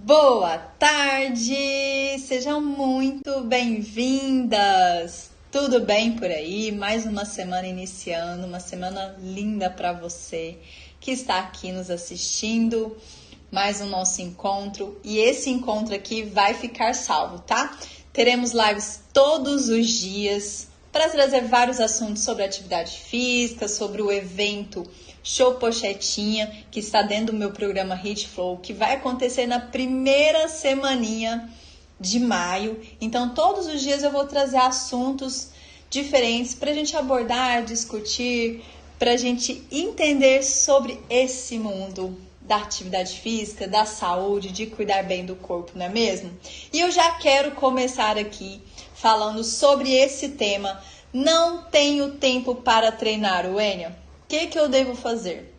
Boa tarde! Sejam muito bem-vindas! Tudo bem por aí? Mais uma semana iniciando, uma semana linda para você que está aqui nos assistindo. Mais um nosso encontro e esse encontro aqui vai ficar salvo, tá? Teremos lives todos os dias para trazer vários assuntos sobre atividade física, sobre o evento Show Pochetinha, que está dentro do meu programa Hit Flow, que vai acontecer na primeira semaninha de maio. Então, todos os dias eu vou trazer assuntos diferentes para a gente abordar, discutir, para a gente entender sobre esse mundo da atividade física, da saúde, de cuidar bem do corpo, não é mesmo? E eu já quero começar aqui falando sobre esse tema. Não tenho tempo para treinar, Wênia. O que eu devo fazer?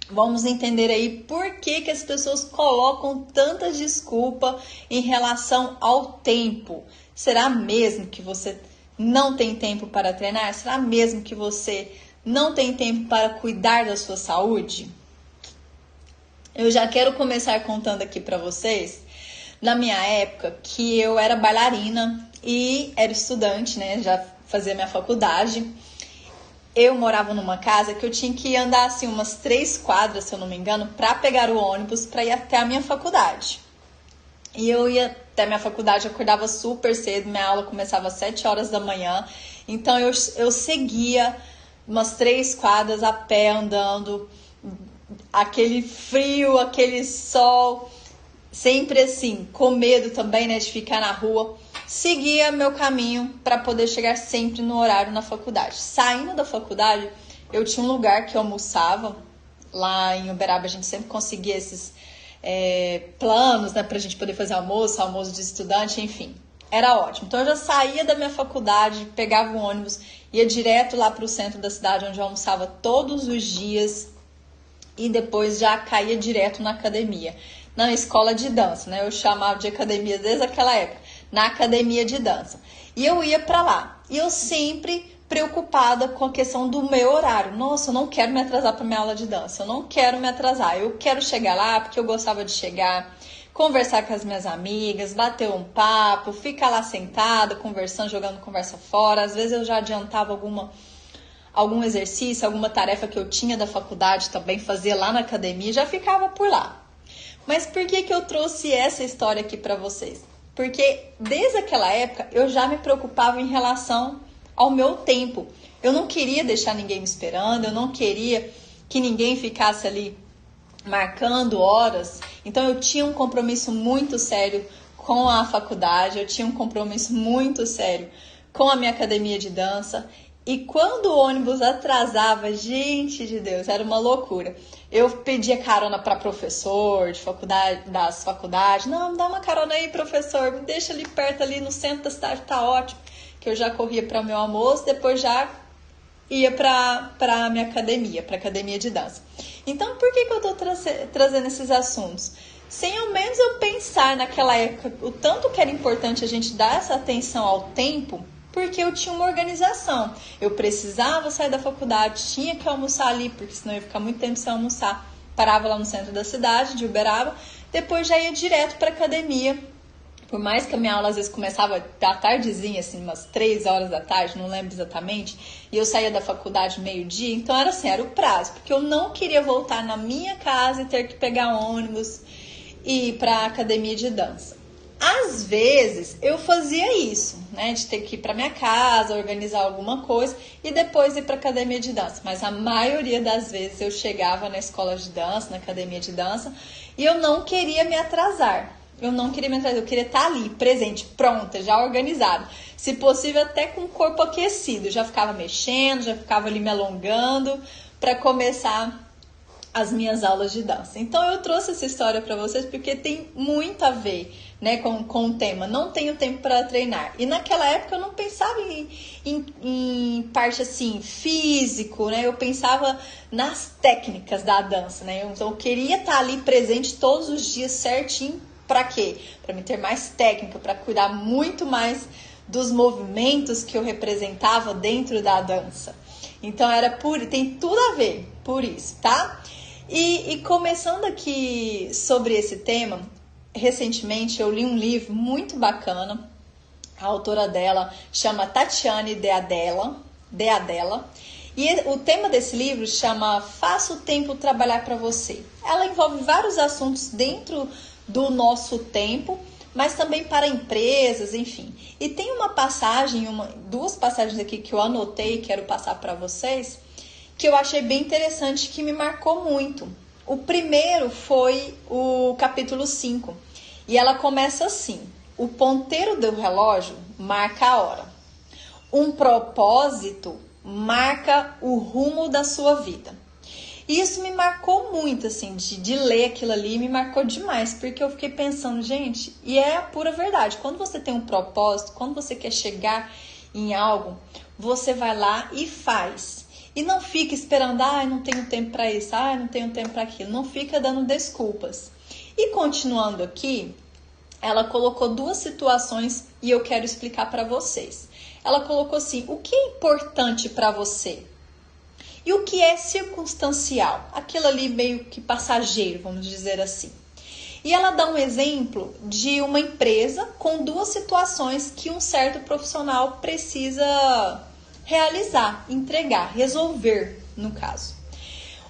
Vamos entender aí por que as pessoas colocam tanta desculpa em relação ao tempo. Será mesmo que você não tem tempo para treinar? Será mesmo que você não tem tempo para cuidar da sua saúde? Eu já quero começar contando aqui para vocês, na minha época, que eu era bailarina e era estudante, né? Já fazia minha faculdade. Eu morava numa casa que eu tinha que andar assim umas 3 quadras, se eu não me engano, para pegar o ônibus para ir até a minha faculdade. E eu ia até a minha faculdade, eu acordava super cedo, minha aula começava às 7 horas da manhã. Então eu seguia umas 3 quadras a pé, andando, aquele frio, aquele sol, sempre assim, com medo também, né, de ficar na rua. Seguia meu caminho para poder chegar sempre no horário na faculdade. Saindo da faculdade, eu tinha um lugar que eu almoçava. Lá em Uberaba a gente sempre conseguia esses planos, né, pra gente poder fazer almoço de estudante, enfim. Era ótimo. Então eu já saía da minha faculdade, pegava um ônibus, ia direto lá pro centro da cidade, onde eu almoçava todos os dias. E depois já caía direto na academia. Na escola de dança, né? Eu chamava de academia desde aquela época. Na academia de dança. E eu ia pra lá. E eu sempre preocupada com a questão do meu horário. Nossa, eu não quero me atrasar pra minha aula de dança. Eu não quero me atrasar. Eu quero chegar lá porque eu gostava de chegar, conversar com as minhas amigas, bater um papo, ficar lá sentada, conversando, jogando conversa fora. Às vezes eu já adiantava algum exercício, alguma tarefa que eu tinha da faculdade também, fazia lá na academia, já ficava por lá. Mas por que eu trouxe essa história aqui para vocês? Porque desde aquela época eu já me preocupava em relação ao meu tempo. Eu não queria deixar ninguém me esperando, eu não queria que ninguém ficasse ali marcando horas. Então eu tinha um compromisso muito sério com a faculdade, eu tinha um compromisso muito sério com a minha academia de dança. E quando o ônibus atrasava, gente de Deus, era uma loucura. Eu pedia carona para professor de faculdade, das faculdades. Não, me dá uma carona aí, professor, me deixa ali perto, ali no centro da cidade, tá ótimo. Que eu já corria para o meu almoço, depois já ia para a minha academia, para a academia de dança. Então, por que eu tô trazendo esses assuntos? Sem ao menos eu pensar naquela época o tanto que era importante a gente dar essa atenção ao tempo, porque eu tinha uma organização. Eu precisava sair da faculdade, tinha que almoçar ali, porque senão eu ia ficar muito tempo sem almoçar. Parava lá no centro da cidade, de Uberaba, depois já ia direto para academia. Por mais que a minha aula às vezes começava à tardezinha, assim, umas 3 horas da tarde, não lembro exatamente, e eu saía da faculdade meio-dia, então era assim, era o prazo, porque eu não queria voltar na minha casa e ter que pegar ônibus e ir para a academia de dança. Às vezes eu fazia isso, né, de ter que ir para minha casa, organizar alguma coisa e depois ir para academia de dança. Mas a maioria das vezes eu chegava na escola de dança, na academia de dança, e eu não queria me atrasar. Eu queria estar ali, presente, pronta, já organizada. Se possível, até com o corpo aquecido. Já ficava mexendo, já ficava ali me alongando para começar as minhas aulas de dança. Então eu trouxe essa história para vocês porque tem muito a ver, né, com o tema. Não tenho tempo para treinar. E naquela época eu não pensava em parte assim, físico, né? Eu pensava nas técnicas da dança, né? Então eu queria estar ali presente todos os dias certinho. Para quê? Para me ter mais técnica, para cuidar muito mais dos movimentos que eu representava dentro da dança. Então tem tudo a ver por isso, tá? E começando aqui sobre esse tema, recentemente eu li um livro muito bacana. A autora dela chama Tatiane Deadella. E o tema desse livro chama Faça o Tempo Trabalhar para Você. Ela envolve vários assuntos dentro do nosso tempo, mas também para empresas, enfim. E tem uma passagem, duas passagens aqui que eu anotei e quero passar para vocês, que eu achei bem interessante, que me marcou muito. O primeiro foi o capítulo 5. E ela começa assim: o ponteiro do relógio marca a hora. Um propósito marca o rumo da sua vida. E isso me marcou muito, assim, de ler aquilo ali, me marcou demais, porque eu fiquei pensando, gente, e é a pura verdade. Quando você tem um propósito, quando você quer chegar em algo, você vai lá e faz. E não fica esperando, não tenho tempo para isso, não tenho tempo para aquilo. Não fica dando desculpas. E continuando aqui, ela colocou duas situações e eu quero explicar para vocês. Ela colocou assim: o que é importante para você? E o que é circunstancial? Aquilo ali meio que passageiro, vamos dizer assim. E ela dá um exemplo de uma empresa com duas situações que um certo profissional precisa realizar, entregar, resolver, no caso.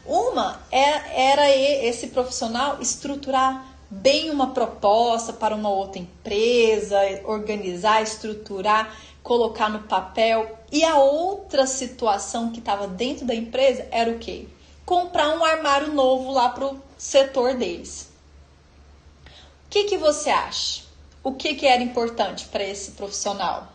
Uma era esse profissional estruturar bem uma proposta para uma outra empresa, organizar, estruturar, colocar no papel. E a outra situação que estava dentro da empresa era o quê? Comprar um armário novo lá para o setor deles. O que você acha? O que era importante para esse profissional?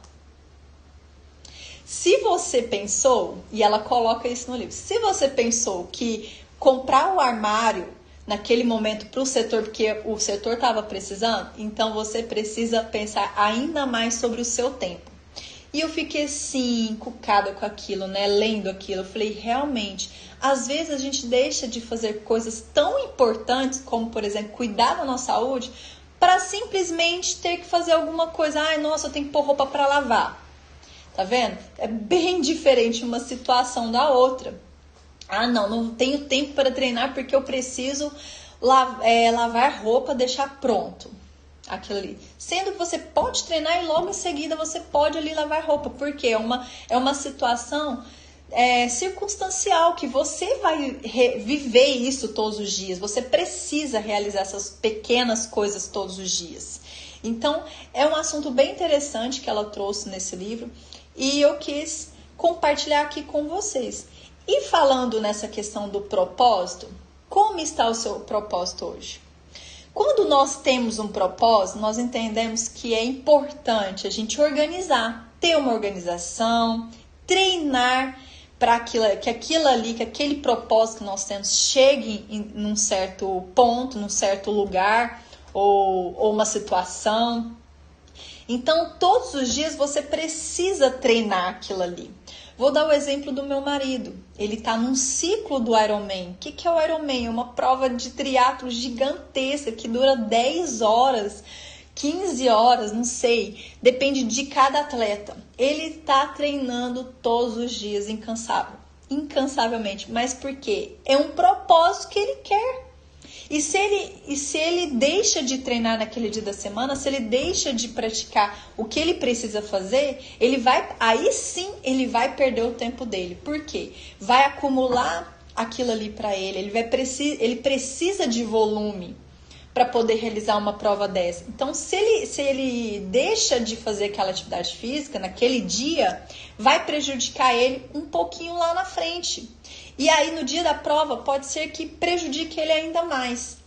Se você pensou, e ela coloca isso no livro, se você pensou que comprar o armário naquele momento para o setor, porque o setor estava precisando, então você precisa pensar ainda mais sobre o seu tempo. E eu fiquei assim, encucada com aquilo, né? Lendo aquilo. Eu falei, realmente, às vezes a gente deixa de fazer coisas tão importantes, como, por exemplo, cuidar da nossa saúde, para simplesmente ter que fazer alguma coisa. Nossa, eu tenho que pôr roupa para lavar. Tá vendo? É bem diferente uma situação da outra. Não tenho tempo para treinar porque eu preciso lavar roupa, deixar pronto aquilo ali. Sendo que você pode treinar e logo em seguida você pode ali lavar roupa, porque é uma situação circunstancial, que você vai viver isso todos os dias. Você precisa realizar essas pequenas coisas todos os dias. Então, é um assunto bem interessante que ela trouxe nesse livro e eu quis compartilhar aqui com vocês. E falando nessa questão do propósito, como está o seu propósito hoje? Quando nós temos um propósito, nós entendemos que é importante a gente organizar, ter uma organização, treinar para que aquele propósito que nós temos chegue num certo ponto, num certo lugar ou uma situação. Então, todos os dias você precisa treinar aquilo ali. Vou dar o exemplo do meu marido. Ele está num ciclo do Ironman. O que é o Ironman? É uma prova de triatlo gigantesca que dura 10 horas, 15 horas, não sei. Depende de cada atleta. Ele está treinando todos os dias, incansavelmente. Mas por quê? É um propósito que ele quer. E se ele deixa de treinar naquele dia da semana, se ele deixa de praticar o que ele precisa fazer, aí sim ele vai perder o tempo dele. Por quê? Vai acumular aquilo ali para ele. Ele precisa de volume para poder realizar uma prova dessa. Então, se ele deixa de fazer aquela atividade física naquele dia, vai prejudicar ele um pouquinho lá na frente. E aí, no dia da prova, pode ser que prejudique ele ainda mais.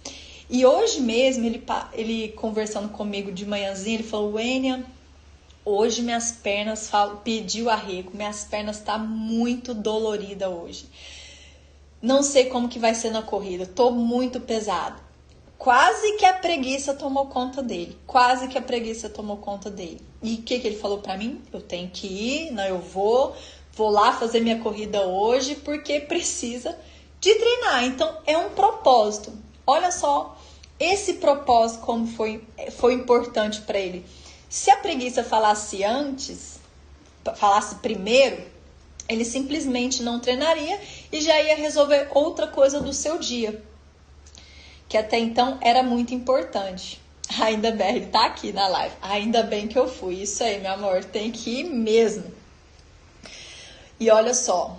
E hoje mesmo, ele conversando comigo de manhãzinha, ele falou, Wênia, hoje minhas pernas, pediu arrego, minhas pernas estão muito doloridas hoje. Não sei como que vai ser na corrida, tô muito pesado. Quase que a preguiça tomou conta dele. E o que ele falou pra mim? Eu tenho que ir, eu vou lá fazer minha corrida hoje porque precisa de treinar. Então, é um propósito. Olha só, esse propósito como foi importante para ele. Se a preguiça falasse primeiro, ele simplesmente não treinaria e já ia resolver outra coisa do seu dia, que até então era muito importante. Ainda bem, ele tá aqui na live. Ainda bem que eu fui. Isso aí, meu amor, tem que ir mesmo. E olha só,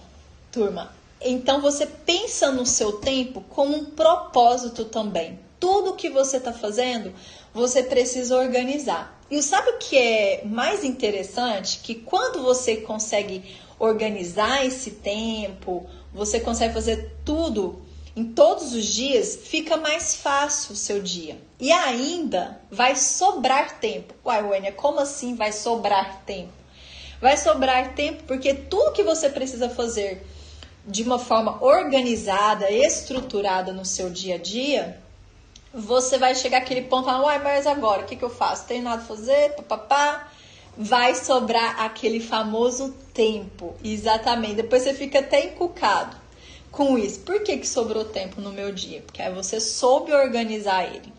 turma. Então você pensa no seu tempo como um propósito também. Tudo que você tá fazendo, você precisa organizar. E sabe o que é mais interessante? Que quando você consegue organizar esse tempo, você consegue fazer tudo em todos os dias, fica mais fácil o seu dia. E ainda vai sobrar tempo. Uai, Wênia, como assim vai sobrar tempo? Vai sobrar tempo porque tudo que você precisa fazer de uma forma organizada, estruturada no seu dia a dia, você vai chegar àquele ponto, uai, mas agora, o que eu faço? Tem nada a fazer? Papapá. Vai sobrar aquele famoso tempo. Exatamente. Depois você fica até encucado com isso. Por que sobrou tempo no meu dia? Porque aí você soube organizar ele.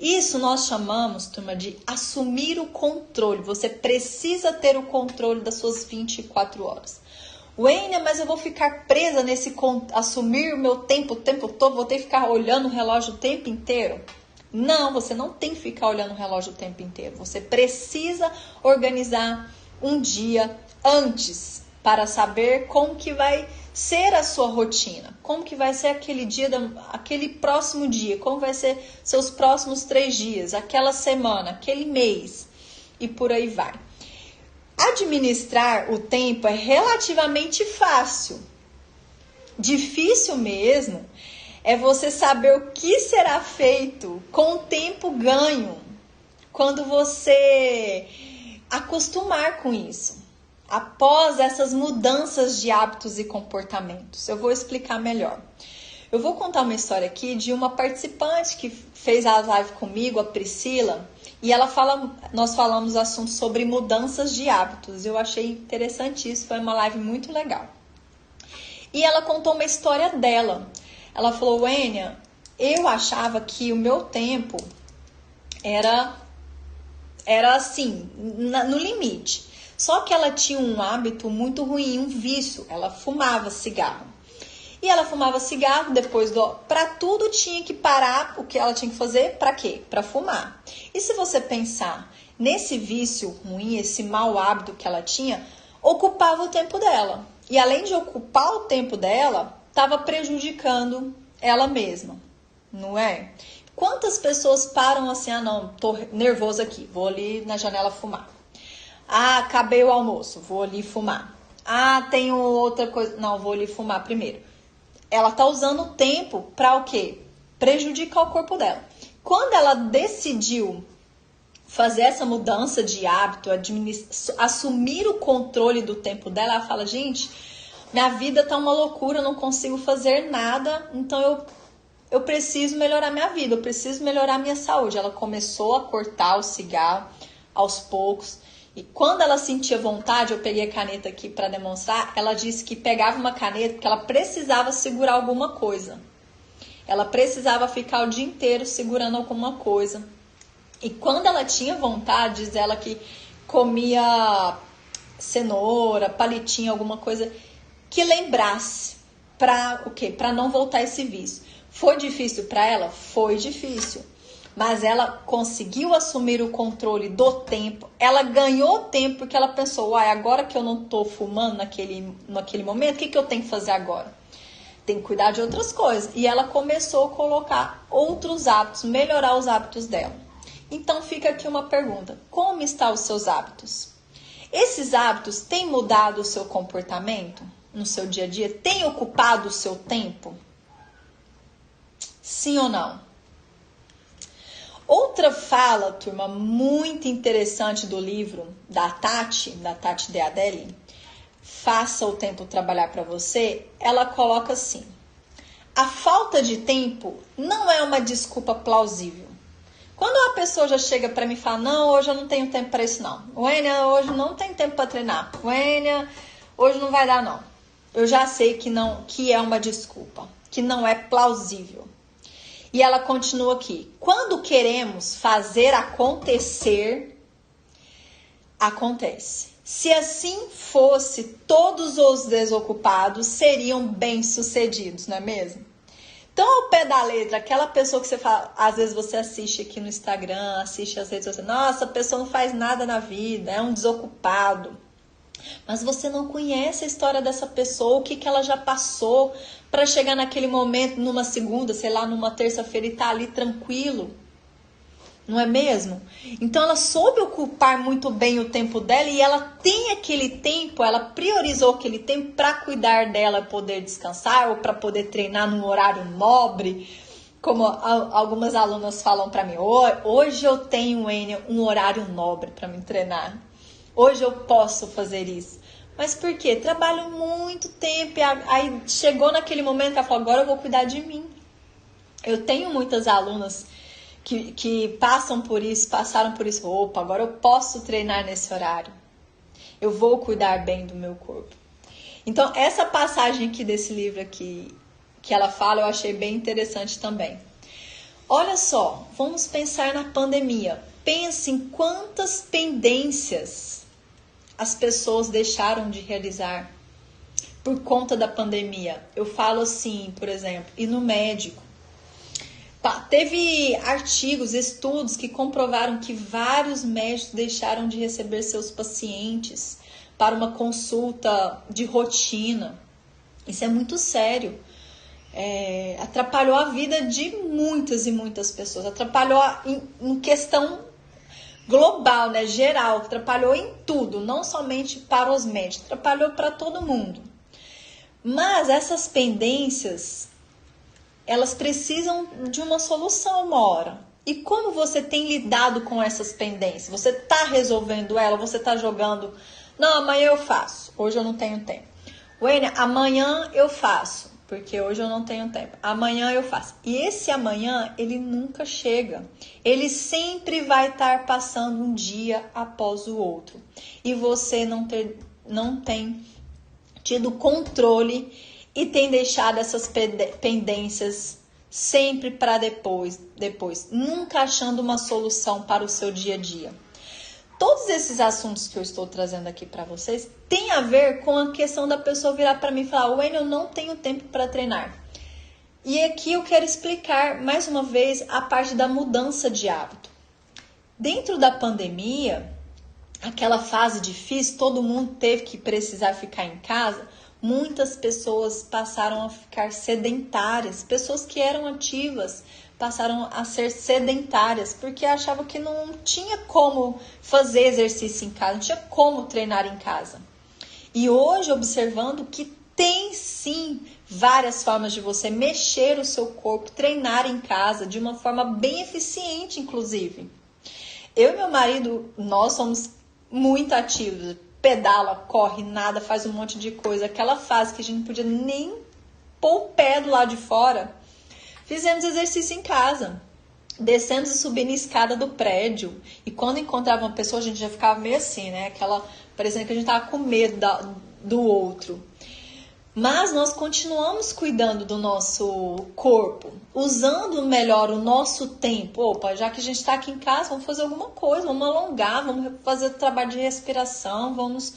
Isso nós chamamos, turma, de assumir o controle. Você precisa ter o controle das suas 24 horas. Wênia, mas eu vou ficar presa nesse assumir o meu tempo o tempo todo, vou ter que ficar olhando o relógio o tempo inteiro? Não, você não tem que ficar olhando o relógio o tempo inteiro. Você precisa organizar um dia antes para saber como que vai ser a sua rotina, como que vai ser aquele dia, aquele próximo dia, como vai ser seus próximos 3 dias, aquela semana, aquele mês e por aí vai. Administrar o tempo é relativamente fácil. Difícil mesmo é você saber o que será feito com o tempo ganho quando você acostumar com isso. Após essas mudanças de hábitos e comportamentos. Eu vou explicar melhor. Eu vou contar uma história aqui de uma participante que fez a live comigo, a Priscila, e nós falamos assunto sobre mudanças de hábitos. Eu achei interessantíssimo, foi uma live muito legal. E ela contou uma história dela. Ela falou, Wênia, eu achava que o meu tempo era assim, no limite. Só que ela tinha um hábito muito ruim, um vício. Ela fumava cigarro. E ela fumava cigarro, depois para tudo tinha que parar. O que ela tinha que fazer? Para quê? Para fumar. E se você pensar nesse vício ruim, esse mau hábito que ela tinha, ocupava o tempo dela. E além de ocupar o tempo dela, estava prejudicando ela mesma, não é? Quantas pessoas param assim, não, tô nervoso aqui, vou ali na janela fumar. Acabei o almoço, vou ali fumar. Tenho outra coisa, não, vou ali fumar primeiro. Ela tá usando o tempo para o quê? Prejudicar o corpo dela. Quando ela decidiu fazer essa mudança de hábito, assumir o controle do tempo dela, ela fala, gente, minha vida tá uma loucura, eu não consigo fazer nada, então eu preciso melhorar minha vida, eu preciso melhorar minha saúde. Ela começou a cortar o cigarro aos poucos. E quando ela sentia vontade, eu peguei a caneta aqui para demonstrar, ela disse que pegava uma caneta porque ela precisava segurar alguma coisa. Ela precisava ficar o dia inteiro segurando alguma coisa. E quando ela tinha vontade, diz ela que comia cenoura, palitinho, alguma coisa que lembrasse para o quê? Para não voltar esse vício. Foi difícil para ela? Foi difícil. Mas ela conseguiu assumir o controle do tempo. Ela ganhou tempo porque ela pensou, agora que eu não tô fumando naquele momento, o que eu tenho que fazer agora? Tem que cuidar de outras coisas. E ela começou a colocar outros hábitos, melhorar os hábitos dela. Então fica aqui uma pergunta. Como estão os seus hábitos? Esses hábitos têm mudado o seu comportamento no seu dia a dia? Têm ocupado o seu tempo? Sim ou não? Outra fala, turma, muito interessante do livro da Tati Deadelli, Faça o Tempo Trabalhar para Você, ela coloca assim, a falta de tempo não é uma desculpa plausível. Quando uma pessoa já chega para mim e fala, não, hoje eu não tenho tempo para isso não. Wênia, hoje não tem tempo para treinar. Wênia, hoje não vai dar não. Eu já sei que é uma desculpa, que não é plausível. E ela continua aqui. Quando queremos fazer acontecer, acontece. Se assim fosse, todos os desocupados seriam bem-sucedidos, não é mesmo? Tão ao pé da letra, aquela pessoa que você fala, às vezes você assiste aqui no Instagram, assiste as redes sociais, nossa, a pessoa não faz nada na vida, é um desocupado. Mas você não conhece a história dessa pessoa, o que ela já passou para chegar naquele momento, numa segunda, sei lá, numa terça-feira e tá ali tranquilo. Não é mesmo? Então ela soube ocupar muito bem o tempo dela e ela tem aquele tempo, ela priorizou aquele tempo para cuidar dela, poder descansar ou para poder treinar num horário nobre, como algumas alunas falam para mim, hoje eu tenho um horário nobre para me treinar, hoje eu posso fazer isso. Mas por quê? Trabalho muito tempo, aí chegou naquele momento que ela falou, agora eu vou cuidar de mim. Eu tenho muitas alunas que passaram por isso, opa, agora eu posso treinar nesse horário. Eu vou cuidar bem do meu corpo. Então, essa passagem aqui desse livro aqui, que ela fala, eu achei bem interessante também. Olha só, vamos pensar na pandemia. Pense em quantas pendências as pessoas deixaram de realizar por conta da pandemia. Eu falo assim, por exemplo, ir no médico. Teve artigos, estudos que comprovaram que vários médicos deixaram de receber seus pacientes para uma consulta de rotina. Isso é muito sério. Atrapalhou a vida de muitas e muitas pessoas. Atrapalhou em questão global, né, geral. Atrapalhou em tudo, não somente para os médicos. Atrapalhou para todo mundo. Mas essas pendências, elas precisam de uma solução uma hora. E como você tem lidado com essas pendências? Você está resolvendo ela? Você está jogando? Não, amanhã eu faço. Hoje eu não tenho tempo. Wênia, amanhã eu faço. Porque hoje eu não tenho tempo. Amanhã eu faço. E esse amanhã, ele nunca chega. Ele sempre vai estar passando um dia após o outro. E você não tem tido controle e tem deixado essas pendências sempre para depois, nunca achando uma solução para o seu dia a dia. Todos esses assuntos que eu estou trazendo aqui para vocês têm a ver com a questão da pessoa virar para mim e falar, Wênia, eu não tenho tempo para treinar. E aqui eu quero explicar mais uma vez a parte da mudança de hábito. Dentro da pandemia, aquela fase difícil, todo mundo teve que precisar ficar em casa. Muitas pessoas passaram a ficar sedentárias, pessoas que eram ativas passaram a ser sedentárias, porque achavam que não tinha como fazer exercício em casa, não tinha como treinar em casa. E hoje, observando que tem sim várias formas de você mexer o seu corpo, treinar em casa de uma forma bem eficiente, inclusive. Eu e meu marido, nós somos muito ativos. Pedala, corre, nada, faz um monte de coisa. Aquela fase que a gente não podia nem pôr o pé do lado de fora. Fizemos exercício em casa. Descendo e subindo a escada do prédio. E quando encontrava uma pessoa, a gente já ficava meio assim, né? Parecendo que a gente tava com medo do outro. Mas nós continuamos cuidando do nosso corpo, usando melhor o nosso tempo. Opa, já que a gente está aqui em casa, vamos fazer alguma coisa, vamos alongar, vamos fazer trabalho de respiração, vamos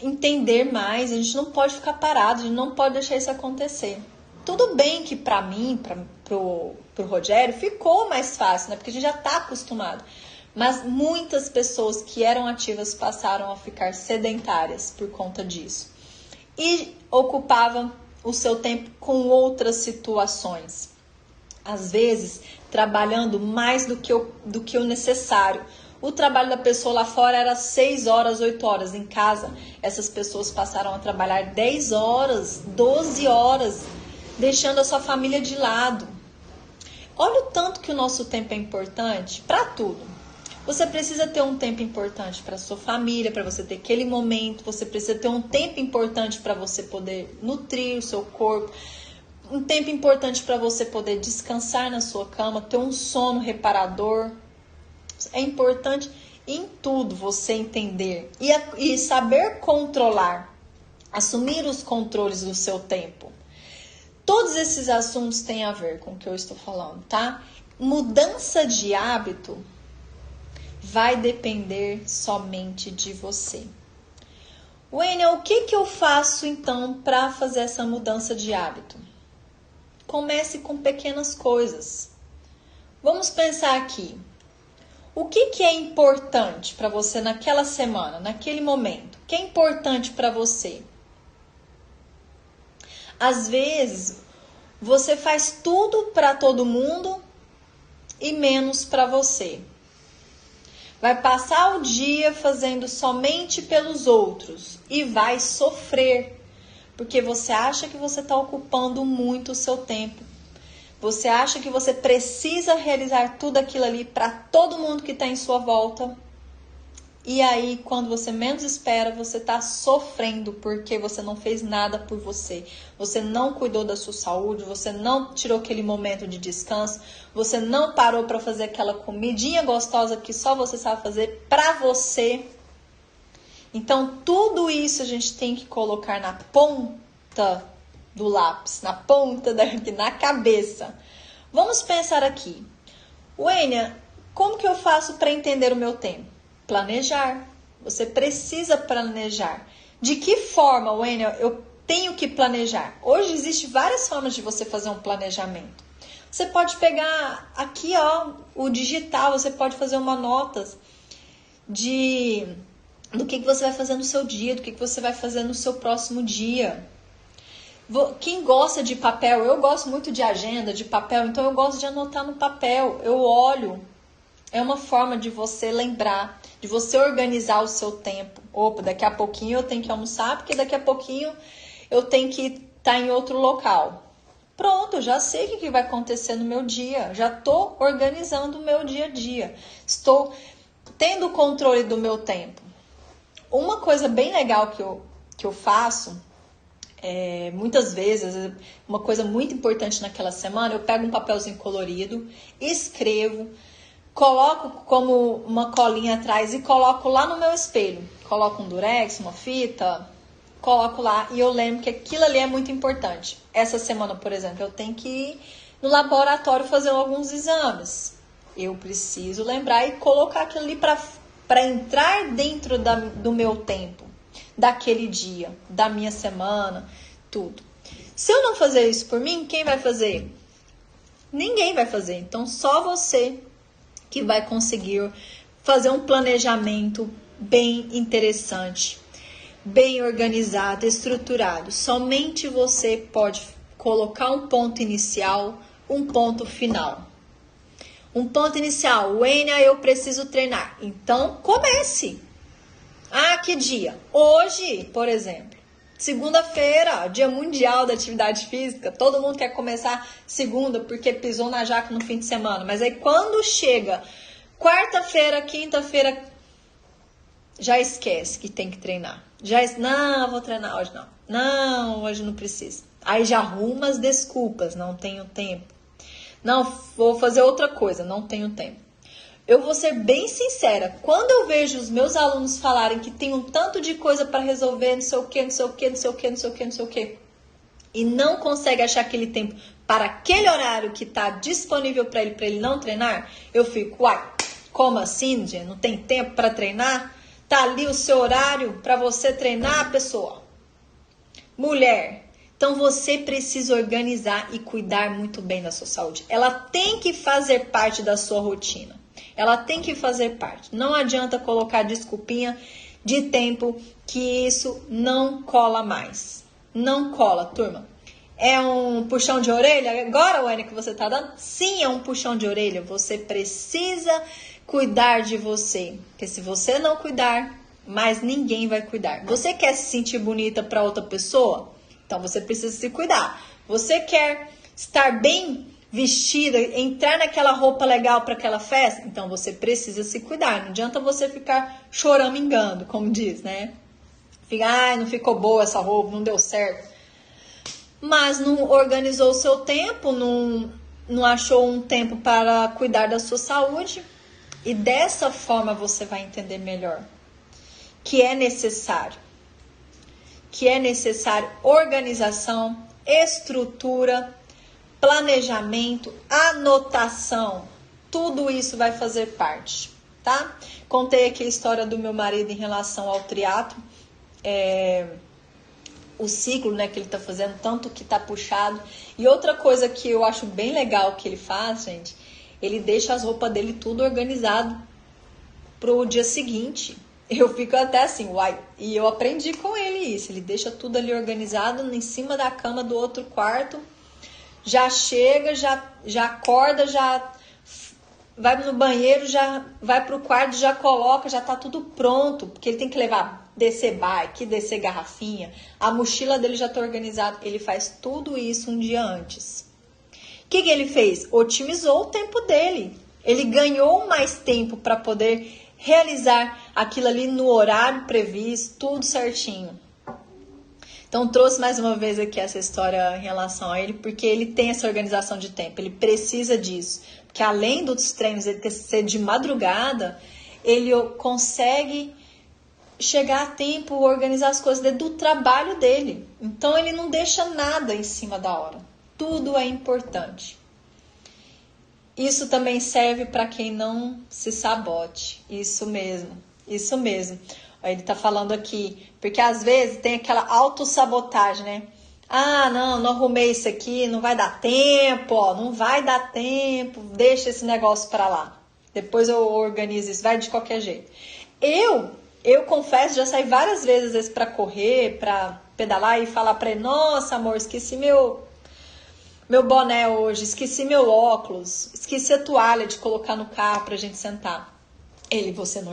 entender mais. A gente não pode ficar parado, a gente não pode deixar isso acontecer. Tudo bem que para mim, pro Rogério, ficou mais fácil, né? Porque a gente já está acostumado. Mas muitas pessoas que eram ativas passaram a ficar sedentárias por conta disso. E ocupavam o seu tempo com outras situações. Às vezes, trabalhando mais do que o necessário. O trabalho da pessoa lá fora era 6 horas, 8 horas. Em casa, essas pessoas passaram a trabalhar 10 horas, 12 horas, deixando a sua família de lado. Olha o tanto que o nosso tempo é importante para tudo. Você precisa ter um tempo importante para sua família, para você ter aquele momento. Você precisa ter um tempo importante para você poder nutrir o seu corpo. Um tempo importante para você poder descansar na sua cama, ter um sono reparador. É importante em tudo você entender e saber controlar, assumir os controles do seu tempo. Todos esses assuntos têm a ver com o que eu estou falando, tá? Mudança de hábito vai depender somente de você. Wênia, o que eu faço então para fazer essa mudança de hábito? Comece com pequenas coisas. Vamos pensar aqui. O que é importante para você naquela semana, naquele momento? O que é importante para você? Às vezes, você faz tudo para todo mundo e menos para você. Vai passar o dia fazendo somente pelos outros e vai sofrer, porque você acha que você está ocupando muito o seu tempo. Você acha que você precisa realizar tudo aquilo ali para todo mundo que está em sua volta. E aí, quando você menos espera, você está sofrendo porque você não fez nada por você. Você não cuidou da sua saúde, você não tirou aquele momento de descanso, você não parou para fazer aquela comidinha gostosa que só você sabe fazer para você. Então, tudo isso a gente tem que colocar na ponta do lápis, na ponta na cabeça. Vamos pensar aqui. Wênia, como que eu faço para entender o meu tempo? Planejar. Você precisa planejar. De que forma, Wênia, eu tenho que planejar? Hoje existem várias formas de você fazer um planejamento. Você pode pegar aqui, ó, o digital, você pode fazer uma nota do que você vai fazer no seu dia, do que você vai fazer no seu próximo dia. Quem gosta de papel, eu gosto muito de agenda, de papel, então eu gosto de anotar no papel, eu olho. É uma forma de você lembrar, de você organizar o seu tempo. Opa, daqui a pouquinho eu tenho que almoçar, porque daqui a pouquinho eu tenho que estar em outro local. Pronto, já sei o que vai acontecer no meu dia, já estou organizando o meu dia a dia. Estou tendo o controle do meu tempo. Uma coisa bem legal que eu faço, muitas vezes, uma coisa muito importante naquela semana, eu pego um papelzinho colorido, escrevo, coloco como uma colinha atrás e coloco lá no meu espelho. Coloco um durex, uma fita, coloco lá e eu lembro que aquilo ali é muito importante. Essa semana, por exemplo, eu tenho que ir no laboratório fazer alguns exames. Eu preciso lembrar e colocar aquilo ali para entrar dentro do meu tempo, daquele dia, da minha semana, tudo. Se eu não fazer isso por mim, quem vai fazer? Ninguém vai fazer. Então, só você que vai conseguir fazer um planejamento bem interessante, bem organizado, estruturado. Somente você pode colocar um ponto inicial, um ponto final. Um ponto inicial, Wênia, eu preciso treinar. Então, comece. Ah, que dia? Hoje, por exemplo, segunda-feira, Dia Mundial da Atividade Física. Todo mundo quer começar segunda porque pisou na jaca no fim de semana. Mas aí quando chega quarta-feira, quinta-feira, já esquece que tem que treinar. Não, vou treinar hoje não. Não, hoje não preciso. Aí já arruma as desculpas, não tenho tempo. Não, vou fazer outra coisa, não tenho tempo. Eu vou ser bem sincera, quando eu vejo os meus alunos falarem que tem um tanto de coisa para resolver, não sei o que, não sei o que, não sei o que, não sei o que, não sei o que, e não consegue achar aquele tempo para aquele horário que está disponível para ele não treinar, eu fico, uai, como assim, gente? Não tem tempo para treinar? Tá ali o seu horário para você treinar, pessoa. Mulher, então você precisa organizar e cuidar muito bem da sua saúde. Ela tem que fazer parte da sua rotina. Ela tem que fazer parte. Não adianta colocar desculpinha de tempo que isso não cola mais. Não cola, turma. É um puxão de orelha agora, Wênia, que você tá dando? Sim, é um puxão de orelha. Você precisa cuidar de você. Porque se você não cuidar, mais ninguém vai cuidar. Você quer se sentir bonita para outra pessoa? Então você precisa se cuidar. Você quer estar bem vestida, entrar naquela roupa legal para aquela festa? Então você precisa se cuidar. Não adianta você ficar choramingando, como diz, né? Fica, ai, não ficou boa essa roupa, não deu certo. Mas não organizou o seu tempo, não achou um tempo para cuidar da sua saúde. E dessa forma você vai entender melhor que é necessário organização, estrutura, planejamento, anotação. Tudo isso vai fazer parte, tá? Contei aqui a história do meu marido em relação ao triatlo. o ciclo, né, que ele tá fazendo, tanto que tá puxado. E outra coisa que eu acho bem legal que ele faz, gente, ele deixa as roupas dele tudo organizado pro dia seguinte. Eu fico até assim, uai, e eu aprendi com ele isso, ele deixa tudo ali organizado em cima da cama do outro quarto, já chega, já acorda, já vai no banheiro, já vai pro quarto, já coloca, já tá tudo pronto, porque ele tem que levar, descer bike, descer garrafinha, a mochila dele já tá organizada, ele faz tudo isso um dia antes. O que ele fez? Otimizou o tempo dele, ele ganhou mais tempo para poder realizar aquilo ali no horário previsto, tudo certinho. Então trouxe mais uma vez aqui essa história em relação a ele, porque ele tem essa organização de tempo, ele precisa disso. Porque além dos treinos ele ser de madrugada, ele consegue chegar a tempo, organizar as coisas do trabalho dele. Então ele não deixa nada em cima da hora. Tudo é importante. Isso também serve para quem não se sabote. Isso mesmo, isso mesmo. Ele tá falando aqui, porque às vezes tem aquela autossabotagem, né? Ah, não arrumei isso aqui, não vai dar tempo, ó, não vai dar tempo, deixa esse negócio para lá. Depois eu organizo isso, vai de qualquer jeito. Eu confesso, já saí várias vezes às vezes para correr, para pedalar e falar para ele, nossa, amor, esqueci meu boné hoje, esqueci meu óculos, esqueci a toalha de colocar no carro pra gente sentar. Você não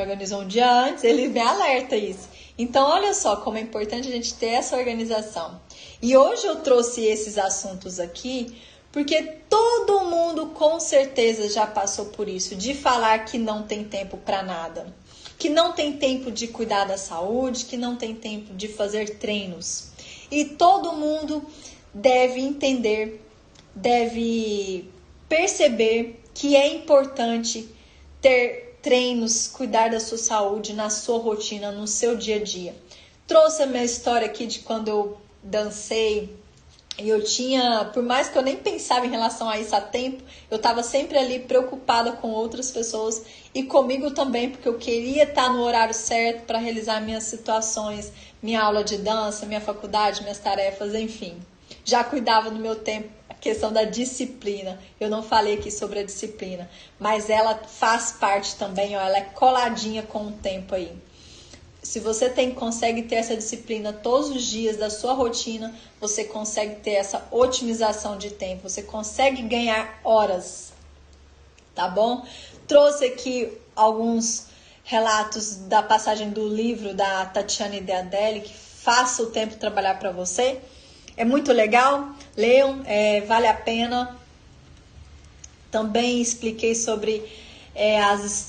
organizou um dia antes, ele me alerta isso. Então, olha só como é importante a gente ter essa organização. E hoje eu trouxe esses assuntos aqui, porque todo mundo com certeza já passou por isso, de falar que não tem tempo para nada, que não tem tempo de cuidar da saúde, que não tem tempo de fazer treinos. E todo mundo deve entender, deve perceber que é importante ter treinos, cuidar da sua saúde na sua rotina, no seu dia a dia. Trouxe a minha história aqui de quando eu dancei e eu tinha, por mais que eu nem pensava em relação a isso há tempo, eu estava sempre ali preocupada com outras pessoas e comigo também, porque eu queria estar no horário certo para realizar minhas situações, minha aula de dança, minha faculdade, minhas tarefas, enfim. Já cuidava do meu tempo, a questão da disciplina. Eu não falei aqui sobre a disciplina, mas ela faz parte também, ó, ela é coladinha com o tempo aí. Se você consegue ter essa disciplina todos os dias da sua rotina, você consegue ter essa otimização de tempo, você consegue ganhar horas, tá bom? Trouxe aqui alguns relatos da passagem do livro da Tatiana Deadelli, que faça o tempo trabalhar para você. É muito legal, leiam, vale a pena. Também expliquei sobre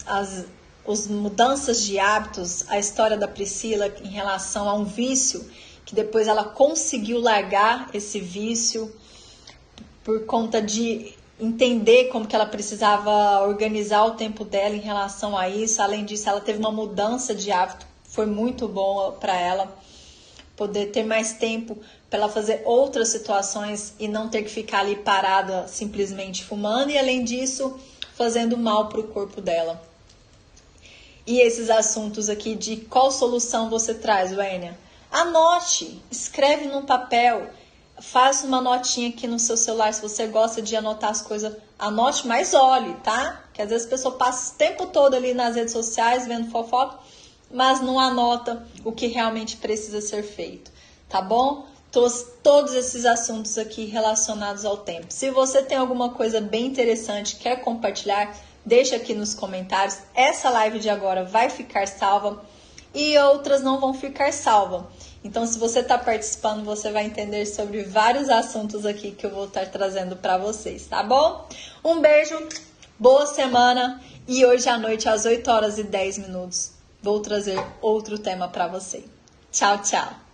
as mudanças de hábitos, a história da Priscila em relação a um vício, que depois ela conseguiu largar esse vício por conta de entender como que ela precisava organizar o tempo dela em relação a isso. Além disso, ela teve uma mudança de hábito, foi muito bom para ela poder ter mais tempo para ela fazer outras situações e não ter que ficar ali parada simplesmente fumando e, além disso, fazendo mal para o corpo dela. E esses assuntos aqui de qual solução você traz, Wênia? Anote, escreve num papel, faça uma notinha aqui no seu celular. Se você gosta de anotar as coisas, anote, mas olhe, tá? Que às vezes a pessoa passa o tempo todo ali nas redes sociais vendo fofoca, mas não anota o que realmente precisa ser feito, tá bom? Todos esses assuntos aqui relacionados ao tempo. Se você tem alguma coisa bem interessante, quer compartilhar, deixa aqui nos comentários. Essa live de agora vai ficar salva e outras não vão ficar salvas. Então, se você está participando, você vai entender sobre vários assuntos aqui que eu vou estar trazendo para vocês, tá bom? Um beijo, boa semana e hoje à noite, às 8h10, vou trazer outro tema para você. Tchau, tchau!